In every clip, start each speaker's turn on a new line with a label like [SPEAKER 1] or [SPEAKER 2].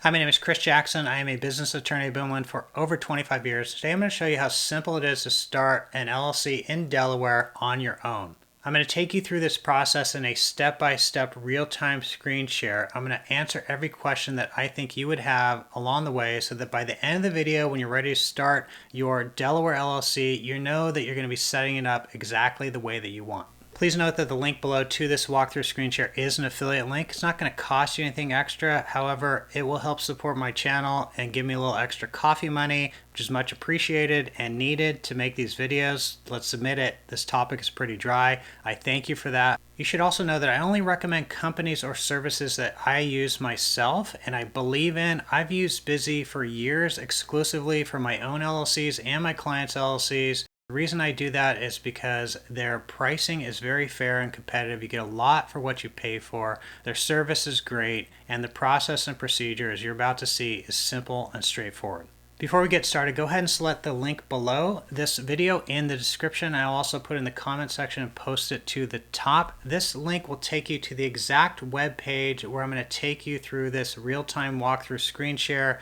[SPEAKER 1] Hi, my name is Chris Jackson. I am a business attorney. I've been one for over 25 years. Today I'm going to show you how simple it is to start an LLC in Delaware on your own. I'm going to take you through this process in a step-by-step real-time screen share. I'm going to answer every question that I think you would have along the way so that by the end of the video, when you're ready to start your Delaware LLC, you know that you're going to be setting it up exactly the way that you want. Please note that the link below to this walkthrough screen share is an affiliate link. It's not going to cost you anything extra. However, it will help support my channel and give me a little extra coffee money, which is much appreciated and needed to make these videos. Let's admit it, this topic is pretty dry. I thank you for that. You should also know that I only recommend companies or services that I use myself and I believe in. I've used Busy for years exclusively for my own LLCs and my clients' LLCs. The reason I do that is because their pricing is very fair and competitive. You get a lot for what you pay for. Their service is great, and the process and procedure, as you're about to see, is simple and straightforward. Before we get started, go ahead and select the link below this video in the description. I'll also put it in the comment section and post it to the top. This link will take you to the exact web page where I'm going to take you through this real-time walkthrough screen share.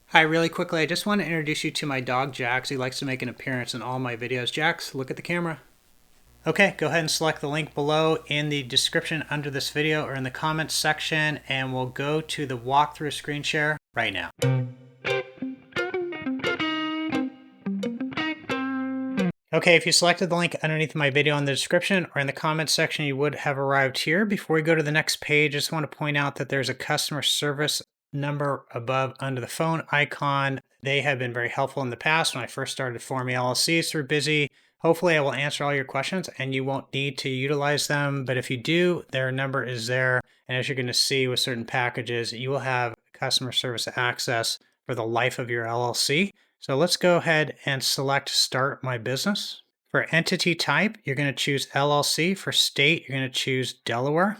[SPEAKER 1] Hi, really quickly, I just want to introduce you to my dog, Jax. He likes to make an appearance in all my videos. Jax, look at the camera. Okay, go ahead and select the link below in the description under this video or in the comments section, and we'll go to the walkthrough screen share right now. Okay, if you selected the link underneath my video in the description or in the comments section, you would have arrived here. Before we go to the next page, I just want to point out that there's a customer service number above under the phone icon. They have been very helpful in the past when I first started forming LLCs through Busy. Hopefully I will answer all your questions and you won't need to utilize them, but if you do, their number is there. And as you're going to see with certain packages, you will have customer service access for the life of your LLC. So let's go ahead and select Start My Business. For entity type, you're going to choose LLC. For state, you're going to choose Delaware.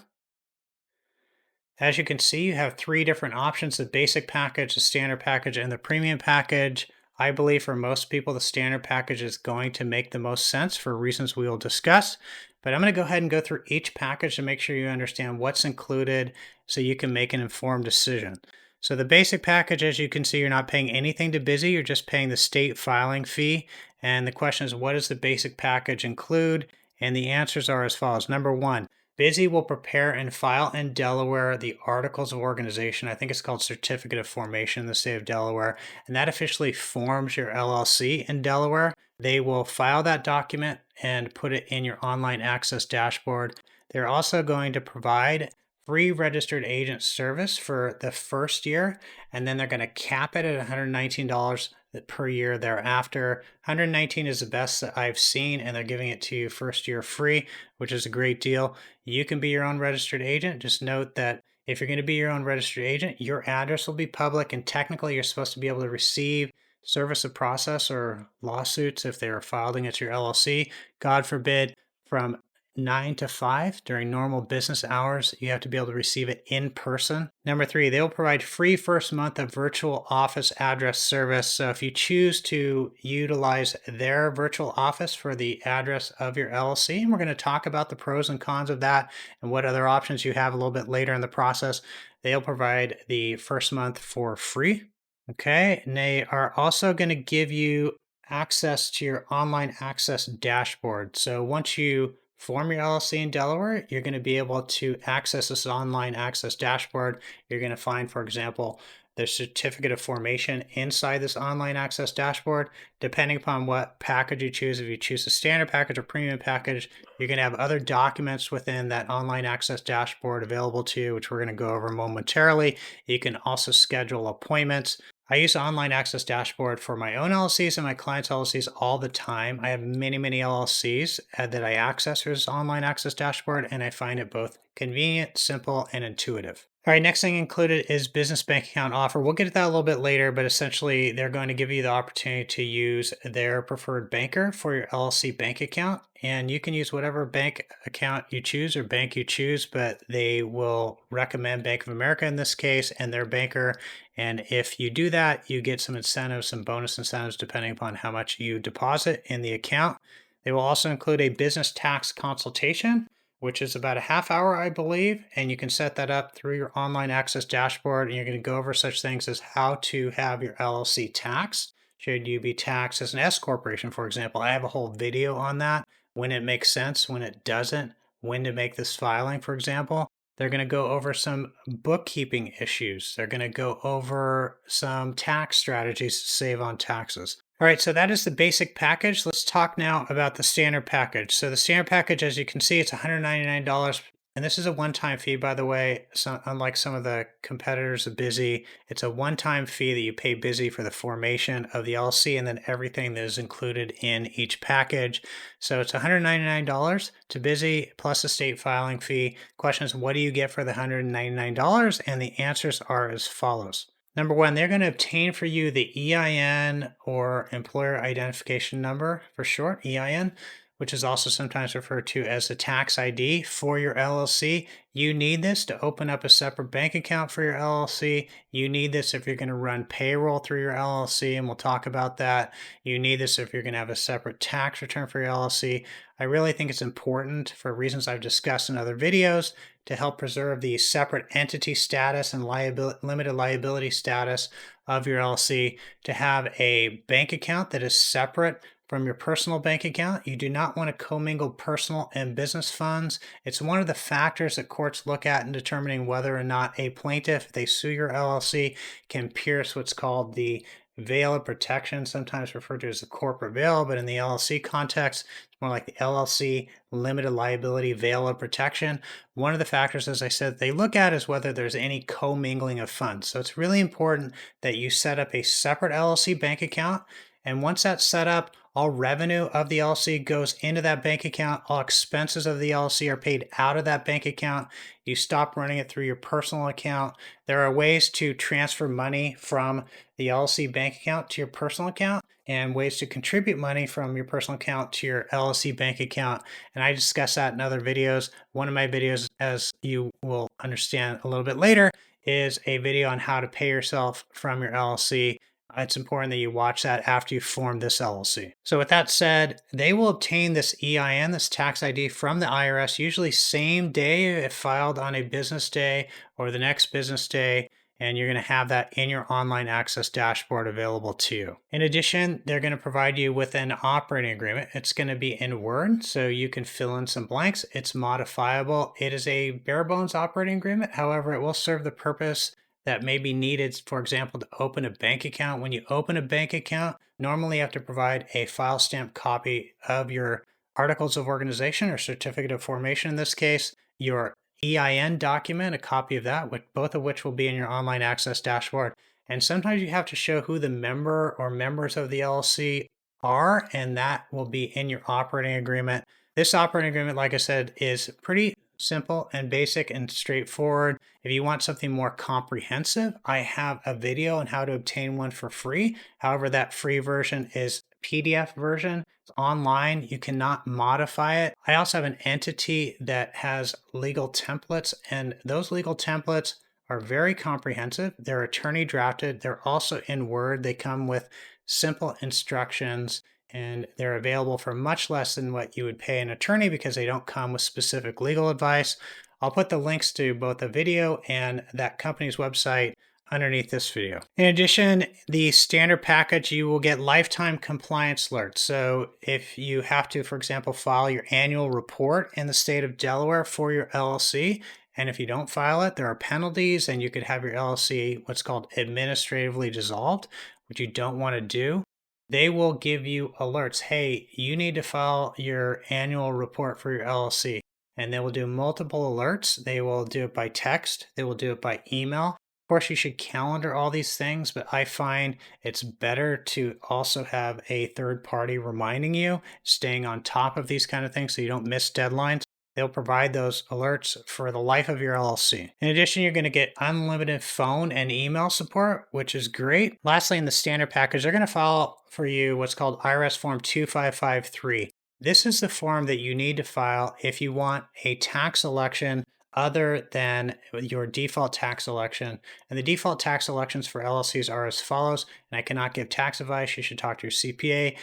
[SPEAKER 1] As you can see, you have three different options: the basic package, the standard package, and the premium package. I believe for most people, the standard package is going to make the most sense for reasons we will discuss. But I'm going to go ahead and go through each package to make sure you understand what's included so you can make an informed decision. So the basic package, as you can see, you're not paying anything to Busy. You're just paying the state filing fee. And the question is, what does the basic package include? And the answers are as follows. Number one, Busy will prepare and file in Delaware the Articles of Organization. I think it's called Certificate of Formation in the state of Delaware, and that officially forms your LLC in Delaware. They will file that document and put it in your online access dashboard. They're also going to provide free registered agent service for the first year, and then they're going to cap it at $119 per year thereafter. 119 is the best that I've seen, and they're giving it to you first year free, which is a great deal. You can be your own registered agent. Just note that if you're going to be your own registered agent, your address will be public, and technically you're supposed to be able to receive service of process or lawsuits if they're filed against your LLC. God forbid, from 9 to 5 during normal business hours, you have to be able to receive it in person. Number three, they'll provide free first month of virtual office address service. So if you choose to utilize their virtual office for the address of your LLC, and we're going to talk about the pros and cons of that and what other options you have a little bit later in the process, they'll provide the first month for free. Okay, and they are also going to give you access to your online access dashboard. So once you form your LLC in Delaware, you're going to be able to access this online access dashboard. You're going to find, for example, the certificate of formation inside this online access dashboard. Depending upon what package you choose, if you choose the standard package or premium package, you're going to have other documents within that online access dashboard available to you, which we're going to go over momentarily. You can also schedule appointments. I use the online access dashboard for my own LLCs and my clients' LLCs all the time. I have many LLCs that I access through this online access dashboard, and I find it both convenient, simple, and intuitive. All right, next thing included is business bank account offer. We'll get to that a little bit later, but essentially they're going to give you the opportunity to use their preferred banker for your LLC bank account. And you can use whatever bank account you choose or bank you choose, but they will recommend Bank of America in this case and their banker. And if you do that, you get some incentives, some bonus incentives, depending upon how much you deposit in the account. They will also include a business tax consultation which is about a half hour, I believe. And you can set that up through your online access dashboard. And you're going to go over such things as how to have your LLC taxed. Should you be taxed as an S corporation, for example? I have a whole video on that. When it makes sense, when it doesn't, when to make this filing, for example. They're going to go over some bookkeeping issues. They're going to go over some tax strategies to save on taxes. All right, so that is the basic package. Let's talk now about the standard package. So the standard package, as you can see, it's $199. And this is a one-time fee, by the way. So unlike some of the competitors of Busy, it's a one-time fee that you pay Busy for the formation of the LLC and then everything that is included in each package. So it's $199 to Busy plus a state filing fee. Question is, what do you get for the $199? And the answers are as follows. Number one, they're going to obtain for you the EIN or Employer Identification Number for short, EIN, which is also sometimes referred to as the tax ID for your LLC. You need this to open up a separate bank account for your LLC. You need this if you're going to run payroll through your LLC, and we'll talk about that. You need this if you're going to have a separate tax return for your LLC. I really think it's important for reasons I've discussed in other videos to help preserve the separate entity status and limited liability status of your LLC to have a bank account that is separate from your personal bank account. You do not want to commingle personal and business funds. It's one of the factors that courts look at in determining whether or not a plaintiff, if they sue your LLC, can pierce what's called the veil of protection, sometimes referred to as the corporate veil, but in the LLC context, it's more like the LLC limited liability veil of protection. One of the factors, as I said, they look at is whether there's any commingling of funds. So it's really important that you set up a separate LLC bank account. And once that's set up, all revenue of the LLC goes into that bank account. All expenses of the LLC are paid out of that bank account. You stop running it through your personal account. There are ways to transfer money from the LLC bank account to your personal account and ways to contribute money from your personal account to your LLC bank account. And I discuss that in other videos. One of my videos, as you will understand a little bit later, is a video on how to pay yourself from your LLC. It's important that you watch that after you form this LLC. So with that said, they will obtain this EIN, this tax ID from the IRS, usually same day if filed on a business day or the next business day. And you're going to have that in your online access dashboard available to you. In addition, they're going to provide you with an operating agreement. It's going to be in Word, so you can fill in some blanks. It's modifiable. It is a bare bones operating agreement. However, it will serve the purpose that may be needed, for example, to open a bank account. When you open a bank account, normally you have to provide a file stamp copy of your articles of organization or certificate of formation in this case, your EIN document, a copy of that, both of which will be in your online access dashboard. And sometimes you have to show who the member or members of the LLC are, and that will be in your operating agreement. This operating agreement, like I said, is pretty simple and basic and straightforward. If you want something more comprehensive, I have a video on how to obtain one for free. However, that free version is PDF version. It's online. You cannot modify it. I also have an entity that has legal templates, and those legal templates are very comprehensive. They're attorney drafted. They're also in Word. They come with simple instructions, and they're available for much less than what you would pay an attorney because they don't come with specific legal advice. I'll put the links to both the video and that company's website underneath this video. In addition, the standard package, you will get lifetime compliance alerts. So if you have to, for example, file your annual report in the state of Delaware for your LLC, and if you don't file it, there are penalties and you could have your LLC what's called administratively dissolved, which you don't want to do. They will give you alerts. Hey, you need to file your annual report for your LLC. And they will do multiple alerts. They will do it by text. They will do it by email. Of course, you should calendar all these things, but I find it's better to also have a third party reminding you, staying on top of these kind of things so you don't miss deadlines. They'll provide those alerts for the life of your LLC. In addition, you're going to get unlimited phone and email support, which is great. Lastly, in the standard package, they're going to file for you what's called IRS Form 2553. This is the form that you need to file if you want a tax election other than your default tax election. And the default tax elections for LLCs are as follows. And I cannot give tax advice. You should talk to your CPA,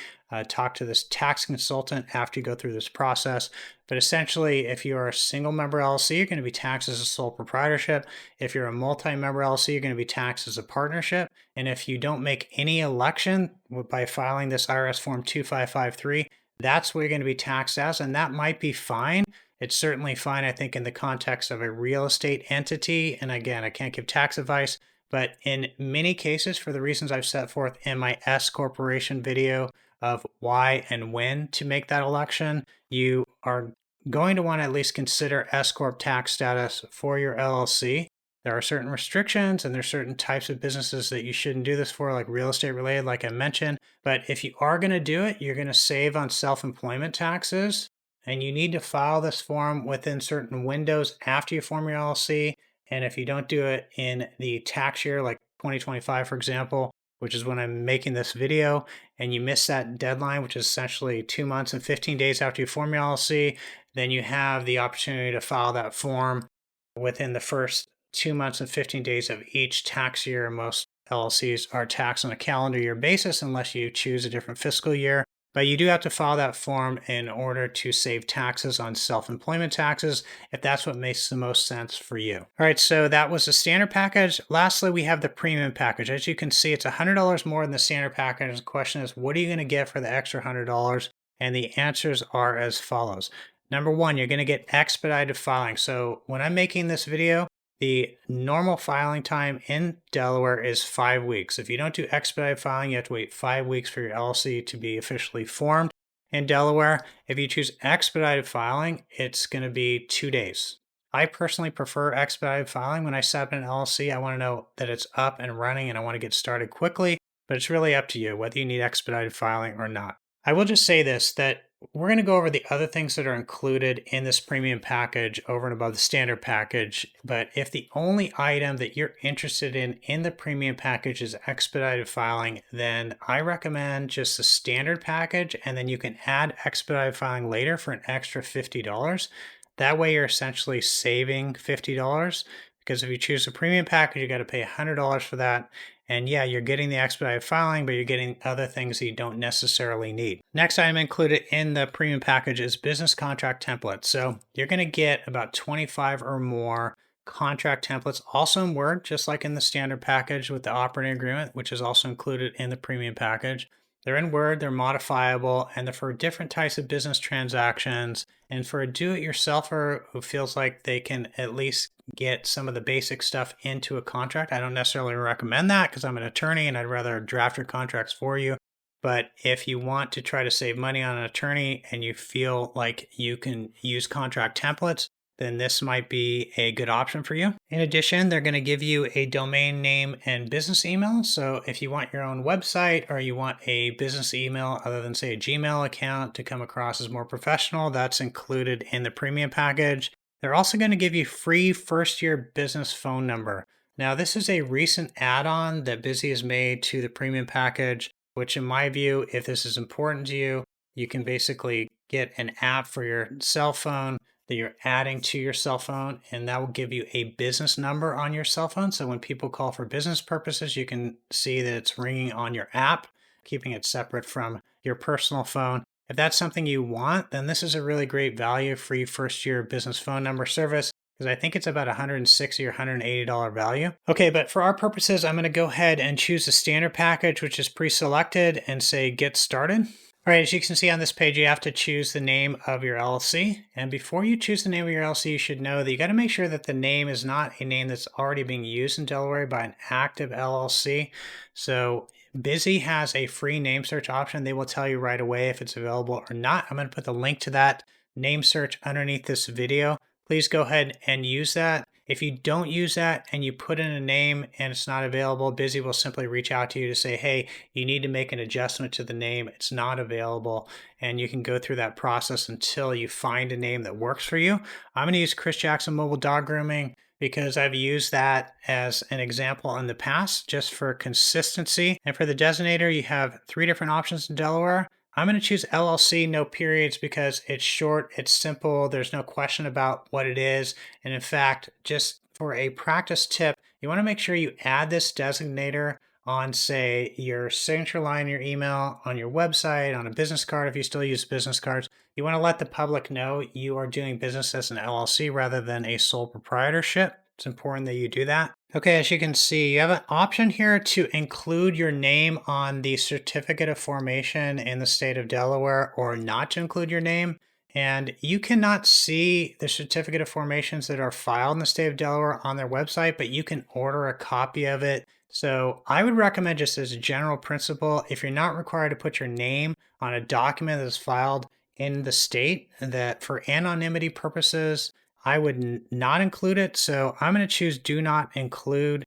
[SPEAKER 1] talk to this tax consultant after you go through this process. But essentially, if you are a single member LLC, you're going to be taxed as a sole proprietorship. If you're a multi-member LLC, you're going to be taxed as a partnership. And if you don't make any election by filing this IRS Form 2553, that's what you're going to be taxed as. And that might be fine. It's certainly fine, I think, in the context of a real estate entity. And again, I can't give tax advice, but in many cases, for the reasons I've set forth in my S Corporation video of why and when to make that election, you are going to want to at least consider S Corp tax status for your LLC. There are certain restrictions and there's certain types of businesses that you shouldn't do this for, like real estate related, like I mentioned. But if you are going to do it, you're going to save on self-employment taxes. And you need to file this form within certain windows after you form your LLC. And if you don't do it in the tax year, like 2025, for example, which is when I'm making this video, and you miss that deadline, which is essentially 2 months and 15 days after you form your LLC, then you have the opportunity to file that form within the first 2 months and 15 days of each tax year. Most LLCs are taxed on a calendar year basis unless you choose a different fiscal year. But you do have to file that form in order to save taxes on self-employment taxes, if that's what makes the most sense for you. All right, so that was the standard package. Lastly, we have the premium package. As you can see, it's $100 more than the standard package. The question is, what are you going to get for the extra $100? And the answers are as follows. Number one, you're going to get expedited filing. So when I'm making this video, the normal filing time in Delaware is 5 weeks. If you don't do expedited filing, you have to wait 5 weeks for your LLC to be officially formed in Delaware. If you choose expedited filing, it's going to be 2 days. I personally prefer expedited filing. When I set up an LLC, I want to know that it's up and running and I want to get started quickly, but it's really up to you whether you need expedited filing or not. I will just say this, that we're going to go over the other things that are included in this premium package over and above the standard package. But if the only item that you're interested in the premium package is expedited filing, then I recommend just the standard package, and then you can add expedited filing later for an extra $50. That way you're essentially saving $50, because if you choose the premium package, you got to pay $100 for that. And yeah, you're getting the expedited filing, but you're getting other things that you don't necessarily need. Next item included in the premium package is business contract templates. So you're going to get about 25 or more contract templates, also in Word, just like in the standard package with the operating agreement, which is also included in the premium package. They're in Word, they're modifiable, and they're for different types of business transactions. And for a do-it-yourselfer who feels like they can at least get some of the basic stuff into a contract, I don't necessarily recommend that because I'm an attorney and I'd rather draft your contracts for you. But if you want to try to save money on an attorney and you feel like you can use contract templates, then this might be a good option for you. In addition, they're going to give you a domain name and business email. So if you want your own website or you want a business email other than, say, a Gmail account to come across as more professional, that's included in the premium package. They're also going to give you free first-year business phone number. Now, this is a recent add-on that Busy has made to the premium package, which in my view, if this is important to you, you can basically get an app for your cell phone that you're adding to your cell phone, and that will give you a business number on your cell phone. So when people call for business purposes, you can see that it's ringing on your app, keeping it separate from your personal phone. If that's something you want, then this is a really great value, free first-year business phone number service, because I think it's about $160 or $180 value. Okay, but for our purposes, I'm going to go ahead and choose the standard package, which is pre-selected, and say get started. All right, as you can see on this page, you have to choose the name of your LLC. And before you choose the name of your LLC, you should know that you got to make sure that the name is not a name that's already being used in Delaware by an active LLC. So Busy has a free name search option. They will tell you right away if it's available or not. I'm going to put the link to that name search underneath this video. Please go ahead and use that. If you don't use that and you put in a name and it's not available, Busy will simply reach out to you to say, hey, you need to make an adjustment to the name. It's not available. And you can go through that process until you find a name that works for you. I'm going to use Chris Jackson Mobile Dog Grooming because I've used that as an example in the past just for consistency. And for the designator, you have 3 different options in Delaware. I'm going to choose LLC, no periods, because it's short, it's simple, there's no question about what it is. And in fact, just for a practice tip, you want to make sure you add this designator on, say, your signature line, your email, on your website, on a business card if you still use business cards. You want to let the public know you are doing business as an LLC rather than a sole proprietorship. It's important that you do that. Okay, as you can see, you have an option here to include your name on the certificate of formation in the state of Delaware or not to include your name. And you cannot see the certificate of formations that are filed in the state of Delaware on their website, but you can order a copy of it. So I would recommend, just as a general principle, if you're not required to put your name on a document that's filed in the state, that for anonymity purposes, I would not include it. So I'm going to choose do not include.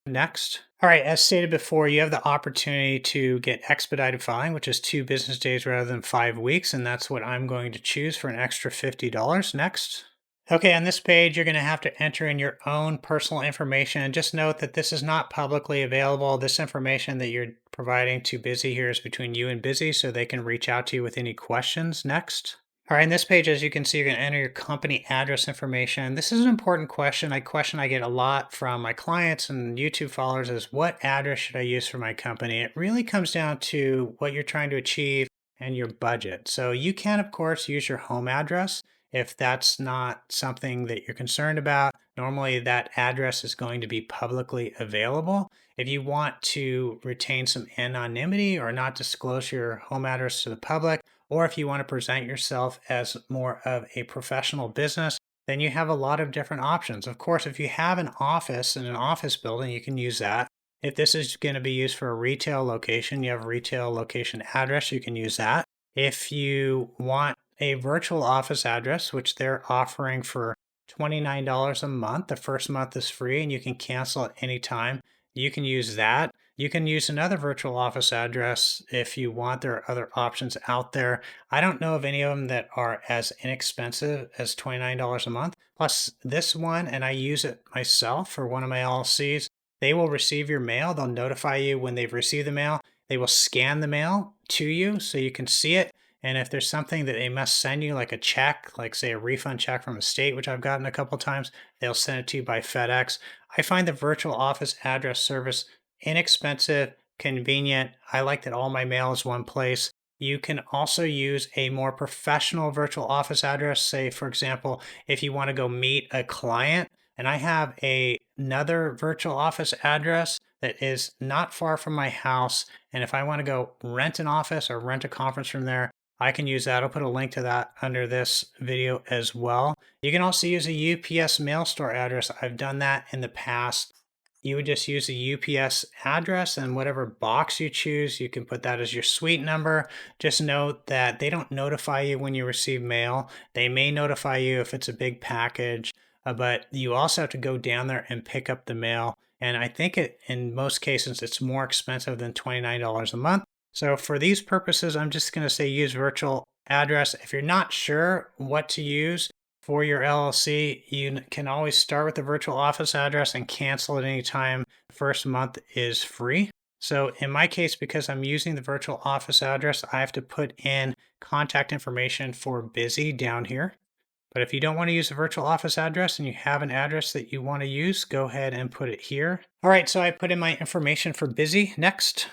[SPEAKER 1] Next. All right, as stated before, you have the opportunity to get expedited filing, which is 2 business days rather than 5 weeks. And that's what I'm going to choose for an extra $50. Next. Okay, on this page, you're going to have to enter in your own personal information. Just note that this is not publicly available. This information that you're providing to Busy here is between you and Busy, so they can reach out to you with any questions. Next. All right, in this page, as you can see, you're going to enter your company address information. This is an important question. I get a lot from my clients and YouTube followers is, what address should I use for my company? It really comes down to what you're trying to achieve and your budget. So you can, of course, use your home address if that's not something that you're concerned about. Normally that address is going to be publicly available. If you want to retain some anonymity or not disclose your home address to the public, or if you want to present yourself as more of a professional business, then you have a lot of different options. Of course, if you have an office in an office building, you can use that. If this is going to be used for a retail location, you have a retail location address, you can use that. If you want a virtual office address, which they're offering for $29 a month, the first month is free and you can cancel at any time, you can use that. You can use another virtual office address if you want. There are other options out there. I don't know of any of them that are as inexpensive as $29 a month. Plus this one, and I use it myself for one of my LLCs, they will receive your mail. They'll notify you when they've received the mail. They will scan the mail to you so you can see it. And if there's something that they must send you, like a check, like say a refund check from a state, which I've gotten a couple times, they'll send it to you by FedEx. I find the virtual office address service inexpensive, convenient. I like that all my mail is one place. You can also use a more professional virtual office address. Say, for example, if you want to go meet a client, and I have another virtual office address that is not far from my house. And if I want to go rent an office or rent a conference room there, I can use that. I'll put a link to that under this video as well. You can also use a UPS mail store address. I've done that in the past. You would just use a UPS address, and whatever box you choose, you can put that as your suite number. Just note that they don't notify you when you receive mail. They may notify you if it's a big package, but you also have to go down there and pick up the mail. And I think in most cases, it's more expensive than $29 a month. So for these purposes, I'm just going to say use virtual address. If you're not sure what to use for your LLC, you can always start with the virtual office address and cancel at any time. The first month is free. So in my case, because I'm using the virtual office address, I have to put in contact information for Busy down here. But if you don't want to use a virtual office address and you have an address that you want to use, go ahead and put it here. All right, so I put in my information for Busy. Next.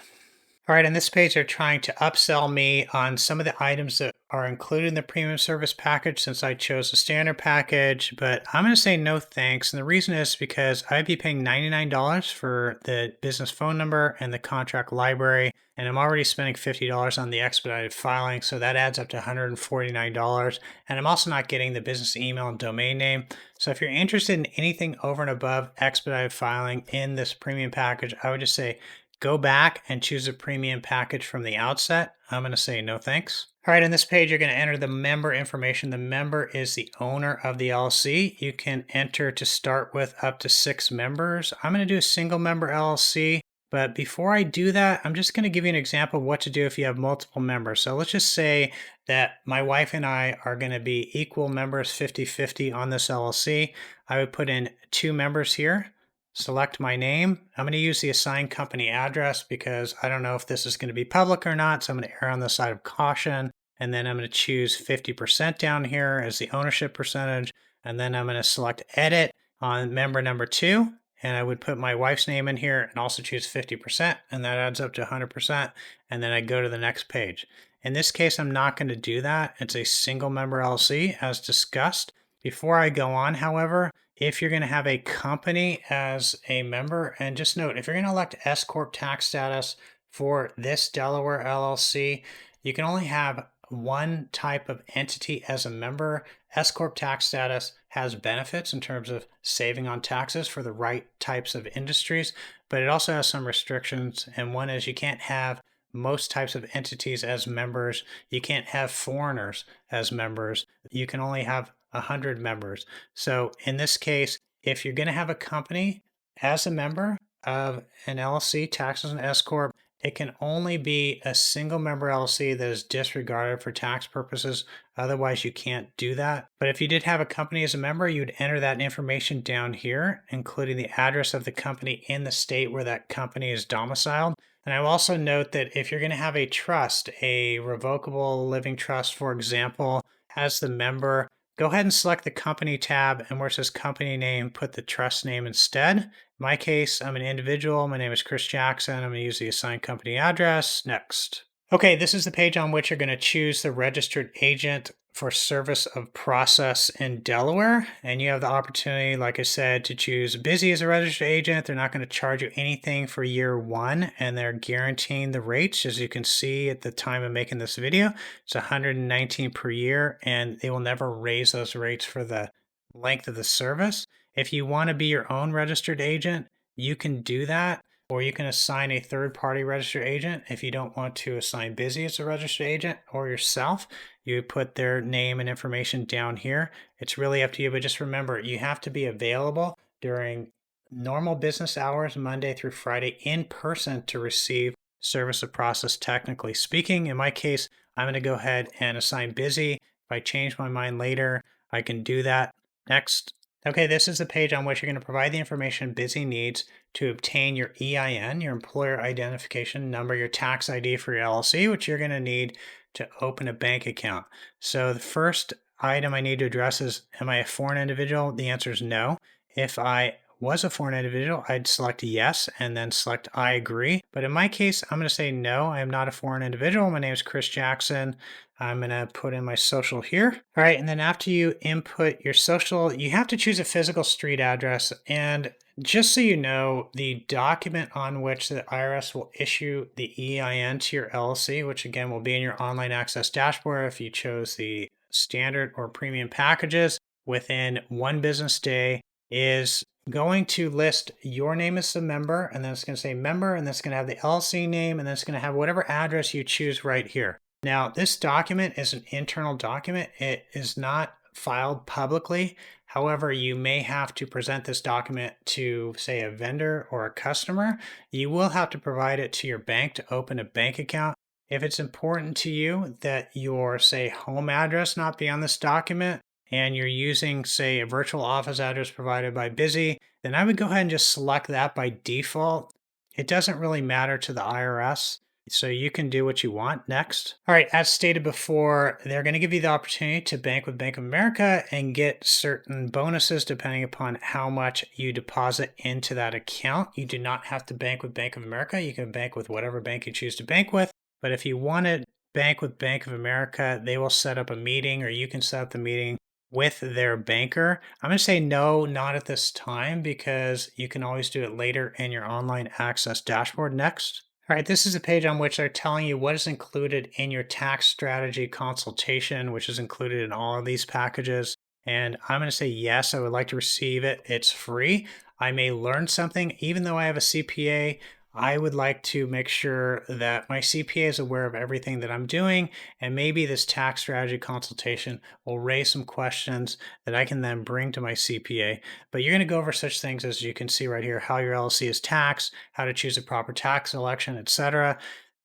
[SPEAKER 1] All right, on this page, they're trying to upsell me on some of the items that are included in the premium service package since I chose the standard package, but I'm going to say no thanks. And the reason is because I'd be paying $99 for the business phone number and the contract library, and I'm already spending $50 on the expedited filing, so that adds up to $149. And I'm also not getting the business email and domain name. So if you're interested in anything over and above expedited filing in this premium package, I would just say go back and choose a premium package from the outset. I'm going to say no thanks. All right, on this page, you're going to enter the member information. The member is the owner of the LLC. You can enter to start with up to 6 members. I'm going to do a single member LLC. But before I do that, I'm just going to give you an example of what to do if you have multiple members. So let's just say that my wife and I are going to be equal members, 50-50 on this LLC. I would put in 2 members here. select my name. I'm going to use the assigned company address because I don't know if this is going to be public or not. So I'm going to err on the side of caution. And then I'm going to choose 50% down here as the ownership percentage. And then I'm going to select edit on member number 2. And I would put my wife's name in here and also choose 50%. And that adds up to 100%. And then I go to the next page. In this case, I'm not going to do that. It's a single member LLC as discussed. Before I go on, however, if you're going to have a company as a member, and just note, if you're going to elect S Corp tax status for this Delaware LLC, you can only have one type of entity as a member. S Corp tax status has benefits in terms of saving on taxes for the right types of industries, but it also has some restrictions. And one is you can't have most types of entities as members. You can't have foreigners as members. You can only have 100 members. So in this case, if you're going to have a company as a member of an LLC, taxes and S Corp, it can only be a single member LLC that is disregarded for tax purposes. Otherwise, you can't do that. But if you did have a company as a member, you'd enter that information down here, including the address of the company in the state where that company is domiciled. And I will also note that if you're going to have a trust, a revocable living trust, for example, as the member, go ahead and select the company tab, and where it says company name, put the trust name instead. In my case, I'm an individual. My name is Chris Jackson. I'm going to use the assigned company address. Next. Okay, this is the page on which you're going to choose the registered agent for service of process in Delaware. And you have the opportunity, like I said, to choose busy as a registered agent. They're not going to charge you anything for year 1, and they're guaranteeing the rates. As you can see at the time of making this video, it's 119 per year, and they will never raise those rates for the length of the service. If you want to be your own registered agent, you can do that, or you can assign a third-party registered agent. If you don't want to assign Busy as a registered agent or yourself, you put their name and information down here. It's really up to you, but just remember, you have to be available during normal business hours, Monday through Friday, in person to receive service of process, technically speaking. In my case, I'm going to go ahead and assign Busy. If I change my mind later, I can do that. Next. Okay, this is the page on which you're going to provide the information Busy needs to obtain your EIN, your employer identification number, your tax ID for your LLC, which you're going to need to open a bank account. So the first item I need to address is, am I a foreign individual? The answer is no. If I was a foreign individual, I'd select yes and then select I agree. But in my case, I'm going to say no, I am not a foreign individual. My name is Chris Jackson. I'm going to put in my social here. All right. And then after you input your social, you have to choose a physical street address. And just so you know, the document on which the IRS will issue the EIN to your LLC, which again will be in your online access dashboard if you chose the standard or premium packages within 1 business day, is going to list your name as a member, and then it's going to say member, and then it's going to have the LLC name, and then it's going to have whatever address you choose right here. Now, this document is an internal document. It is not filed publicly. However, you may have to present this document to, say, a vendor or a customer. You will have to provide it to your bank to open a bank account. If it's important to you that your, say, home address not be on this document, and you're using, say, a virtual office address provided by Busy, then I would go ahead and just select that by default. It doesn't really matter to the IRS. So you can do what you want. Next. All right, as stated before, they're going to give you the opportunity to bank with Bank of America and get certain bonuses depending upon how much you deposit into that account. You do not have to bank with Bank of America. You can bank with whatever bank you choose to bank with. But if you want to bank with Bank of America, they will set up a meeting, or you can set up the meeting with their banker. I'm going to say no, not at this time, because you can always do it later in your online access dashboard. Next. All right, this is a page on which they're telling you what is included in your tax strategy consultation, which is included in all of these packages. And I'm going to say yes, I would like to receive it. It's free. I may learn something. Even though I have a CPA, I would like to make sure that my CPA is aware of everything that I'm doing, and maybe this tax strategy consultation will raise some questions that I can then bring to my CPA. But you're going to go over such things as you can see right here, how your LLC is taxed, how to choose a proper tax election, etc.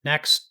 [SPEAKER 1] Next.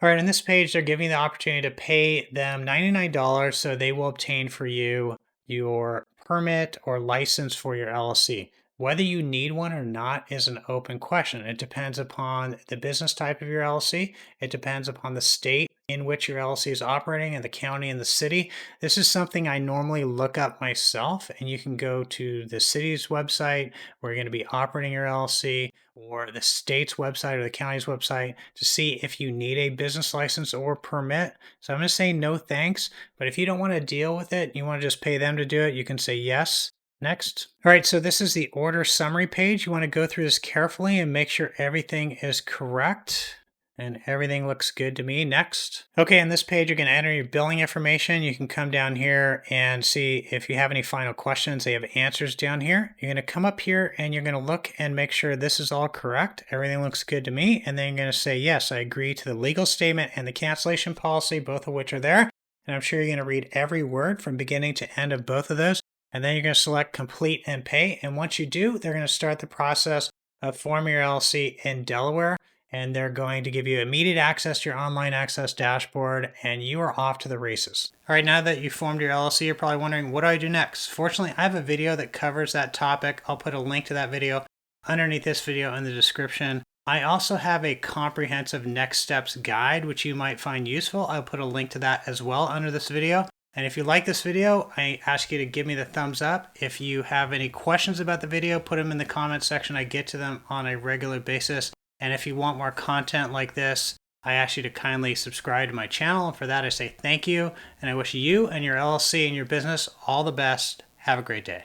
[SPEAKER 1] All right, on this page, they're giving you the opportunity to pay them $99 so they will obtain for you your permit or license for your LLC. Whether you need one or not is an open question. It depends upon the business type of your LLC. It depends upon the state in which your LLC is operating and the county and the city. This is something I normally look up myself, and you can go to the city's website where you're going to be operating your LLC, or the state's website or the county's website to see if you need a business license or permit. So I'm going to say no thanks, but if you don't want to deal with it, you want to just pay them to do it, you can say yes. Next. All right, so this is the order summary page. You want to go through this carefully and make sure everything is correct and everything looks good to me. Next. Okay, on this page, you're going to enter your billing information. You can come down here and see if you have any final questions. They have answers down here. You're going to come up here and you're going to look and make sure this is all correct. Everything looks good to me. And then you're going to say, yes, I agree to the legal statement and the cancellation policy, both of which are there. And I'm sure you're going to read every word from beginning to end of both of those. And then you're going to select complete and pay. And once you do, they're going to start the process of forming your LLC in Delaware. And they're going to give you immediate access to your online access dashboard, and you are off to the races. All right, now that you formed your LLC, you're probably wondering, what do I do next? Fortunately, I have a video that covers that topic. I'll put a link to that video underneath this video in the description. I also have a comprehensive next steps guide, which you might find useful. I'll put a link to that as well under this video. And if you like this video, I ask you to give me the thumbs up. If you have any questions about the video, put them in the comment section. I get to them on a regular basis. And if you want more content like this, I ask you to kindly subscribe to my channel. And for that, I say thank you. And I wish you and your LLC and your business all the best. Have a great day.